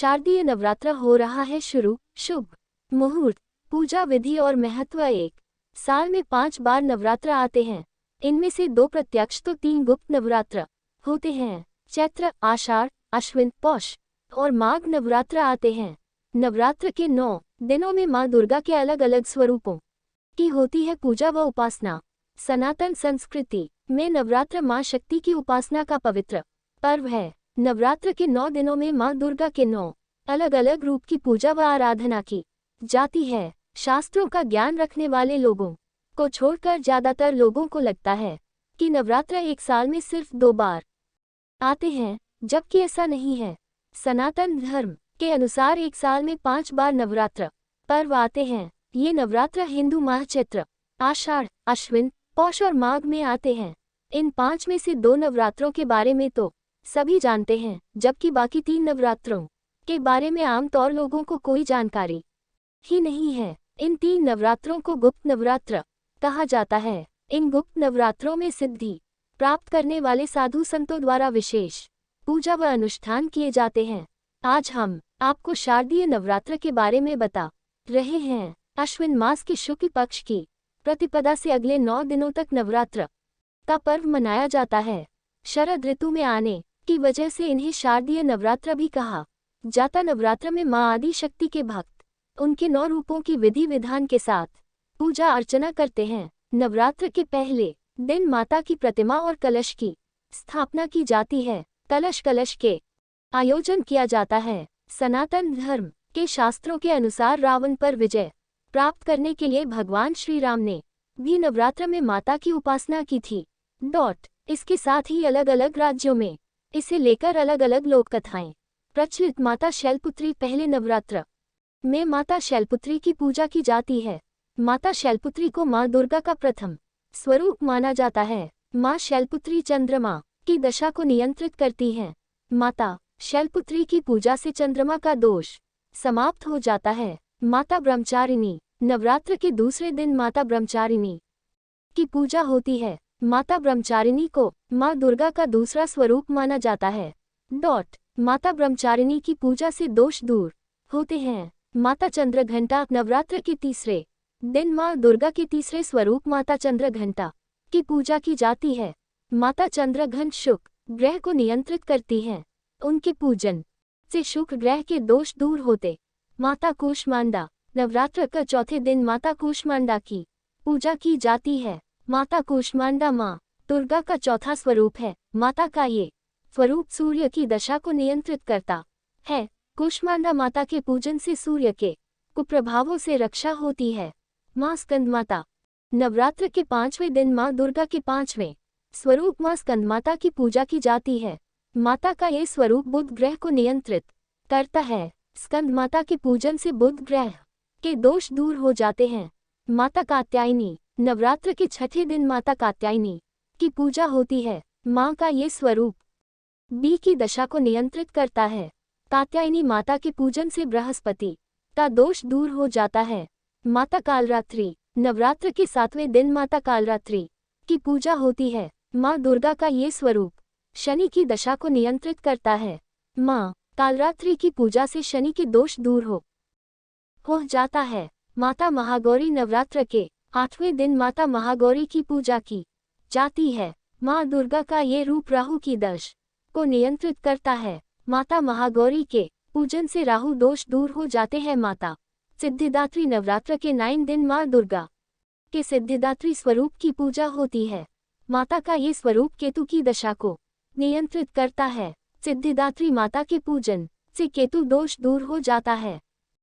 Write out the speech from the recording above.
शारदीय नवरात्र हो रहा है शुरू। शुभ मुहूर्त, पूजा विधि और महत्व। एक साल में 5 बार नवरात्र आते हैं। इनमें से 2 प्रत्यक्ष तो 3 गुप्त नवरात्र होते हैं। चैत्र, आषाढ़, अश्विन, पौष और माघ नवरात्र आते हैं। नवरात्र के 9 दिनों में माँ दुर्गा के अलग अलग स्वरूपों की होती है पूजा व उपासना। सनातन संस्कृति में नवरात्र माँ शक्ति की उपासना का पवित्र पर्व है। नवरात्र के 9 दिनों में माँ दुर्गा के 9 अलग अलग रूप की पूजा व आराधना की जाती है। शास्त्रों का ज्ञान रखने वाले लोगों को छोड़कर ज्यादातर लोगों को लगता है कि नवरात्र एक साल में सिर्फ 2 बार आते हैं, जबकि ऐसा नहीं है। सनातन धर्म के अनुसार एक साल में 5 बार नवरात्र पर्व आते हैं। ये नवरात्र हिंदू माह चैत्र, आषाढ़, अश्विन, पौष और माघ में आते हैं। इन 5 में से 2 नवरात्रों के बारे में तो सभी जानते हैं, जबकि बाकी 3 नवरात्रों के बारे में आमतौर लोगों को कोई जानकारी ही नहीं है। इन 3 नवरात्रों को गुप्त नवरात्र कहा जाता है। इन गुप्त नवरात्रों में सिद्धि प्राप्त करने वाले साधु संतों द्वारा विशेष पूजा व अनुष्ठान किए जाते हैं। आज हम आपको शारदीय नवरात्र के बारे में बता रहे हैं। अश्विन मास के शुक्ल पक्ष की प्रतिपदा से अगले 9 दिनों तक नवरात्र का पर्व मनाया जाता है। शरद ऋतु में आने की वजह से इन्हें शारदीय नवरात्र भी कहा जाता। नवरात्र में माँ आदि शक्ति के भक्त उनके 9 रूपों की विधि विधान के साथ पूजा अर्चना करते हैं। नवरात्र के पहले दिन माता की प्रतिमा और कलश की स्थापना की जाती है। कलश के आयोजन किया जाता है। सनातन धर्म के शास्त्रों के अनुसार रावण पर विजय प्राप्त करने के लिए भगवान श्री राम ने भी नवरात्र में माता की उपासना की थी। इसके साथ ही अलग अलग राज्यों में इसे लेकर अलग अलग लोक कथाएं प्रचलित। माता शैलपुत्री, पहले नवरात्र में माता शैलपुत्री की पूजा की जाती है। माता शैलपुत्री को माँ दुर्गा का प्रथम स्वरूप माना जाता है। माँ शैलपुत्री चंद्रमा की दशा को नियंत्रित करती हैं। माता शैलपुत्री की पूजा से चंद्रमा का दोष समाप्त हो जाता है। माता ब्रह्मचारिणी, नवरात्र के दूसरे दिन माता ब्रह्मचारिणी की पूजा होती है। माता ब्रह्मचारिणी को माँ दुर्गा का दूसरा स्वरूप माना जाता है। माता ब्रह्मचारिणी की पूजा से दोष दूर होते हैं। माता चंद्रघंटा, नवरात्र के तीसरे दिन माँ दुर्गा के तीसरे स्वरूप माता चंद्रघंटा की पूजा की जाती है। माता चंद्रघंट शुक्र ग्रह को नियंत्रित करती हैं। उनके पूजन से शुक्र ग्रह के दोष दूर होते। माता कूष्मांडा, नवरात्र का चौथे दिन माता कूष्मांडा की पूजा की जाती है। माता कूष्मांडा माँ दुर्गा का चौथा स्वरूप है। माता का ये स्वरूप सूर्य की दशा को नियंत्रित करता है। कूष्मांडा माता के पूजन से सूर्य के कुप्रभावों से रक्षा होती है। माँ स्कंदमाता, नवरात्र के 5वें दिन माँ दुर्गा के 5वें स्वरूप माँ स्कंदमाता की पूजा की जाती है। माता का ये स्वरूप बुध ग्रह को नियंत्रित करता है। स्कंदमाता के पूजन से बुध ग्रह के दोष दूर हो जाते हैं। माता कात्यायनी, नवरात्र के 6ठे दिन माता कात्यायनी की पूजा होती है। माँ का ये स्वरूप बी की दशा को नियंत्रित करता है। कात्यायनी माता के पूजन से बृहस्पति का दोष दूर हो जाता है। माता कालरात्रि, नवरात्र के 7वें दिन माता कालरात्रि की पूजा होती है। माँ दुर्गा का ये स्वरूप शनि की दशा को नियंत्रित करता है। माँ कालरात्रि की पूजा से शनि के दोष दूर हो जाता है। माता महागौरी, नवरात्र के 8वें दिन माता महागौरी की पूजा की जाती है। माँ दुर्गा का ये रूप राहु की दशा को नियंत्रित करता है। माता महागौरी के पूजन से राहु दोष दूर हो जाते हैं। माता सिद्धिदात्री, नवरात्र के 9 दिन माँ दुर्गा के सिद्धिदात्री स्वरूप की पूजा होती है। माता का ये स्वरूप केतु की दशा को नियंत्रित करता है। सिद्धिदात्री माता के पूजन से केतु दोष दूर हो जाता है।